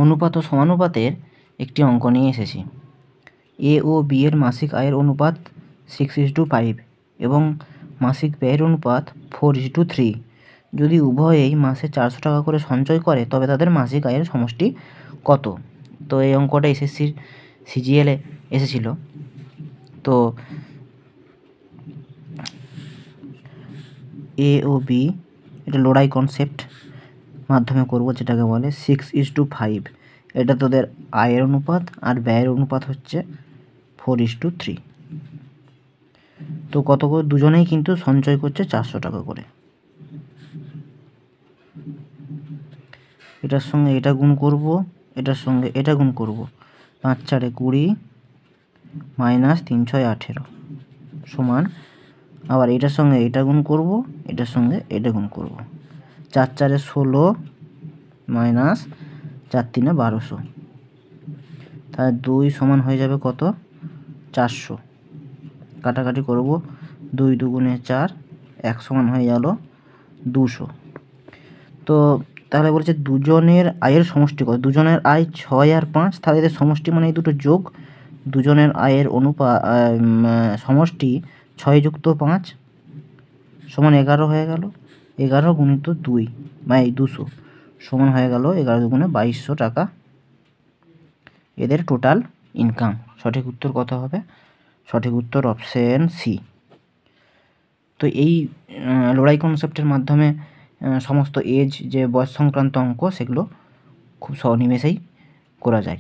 অনুপাত ও সমানুপাতের একটি অঙ্ক নিয়ে এসেছি। এ ও বি এর মাসিক আয়ের অনুপাত 6:5 এবং মাসিক ব্যয়ের অনুপাত 4:3। যদি উভয়েই মাসে 400 টাকা করে সঞ্চয় করে তবে তাদের মাসিক আয়ের সমষ্টি কত? তো এই অঙ্কটা এসএসসির সিজিএলে এসেছিল। তো এ ও বি এটা লড়াই কনসেপ্ট মাধ্যমে করব, যেটাকে বলে 6:5। এটা তোদের আয়ের অনুপাত আর ব্যয়ের অনুপাত হচ্ছে 4:3। তো কত করে দুজনেই কিন্তু সঞ্চয় করছে 400 টাকা করে। এটার সঙ্গে এটা গুণ করব, এটার সঙ্গে এটা গুণ করব। 5 × 4 = 20 - 3 × 6 = 18 সমান। আবার এটার সঙ্গে এটা গুণ করব, এটার সঙ্গে এটা গুণ করব। 4 × 4 = 16 - 4 × 3 = 1200। তাহলে 2 সমান হয়ে যাবে কত? 400। কাটাকাটি করব, 2 × 2 = 4, 1 সমান হয়ে গেল 200। তো তাহলে বলছে দুজনের আয়ের সমষ্টি কত? দুজনের আয় 6 আর 5, তাহলে এদের সমষ্টি মানে এই দুটো যোগ। দুজনের আয়ের সমষ্টি 6 + 5 সমান 11 হয়ে গেল। 11 × 2 200 সমান হয়ে গেল 11 × 2 = 2200 টাকা এদের টোটাল ইনকাম। সঠিক উত্তর কত হবে? সঠিক উত্তর অপশন সি। তো এই লড়াই কনসেপ্টের মাধ্যমে সমস্ত এজ যে বয়স সংক্রান্ত অঙ্ক সেগুলো খুব নিমেষেই করা যায়।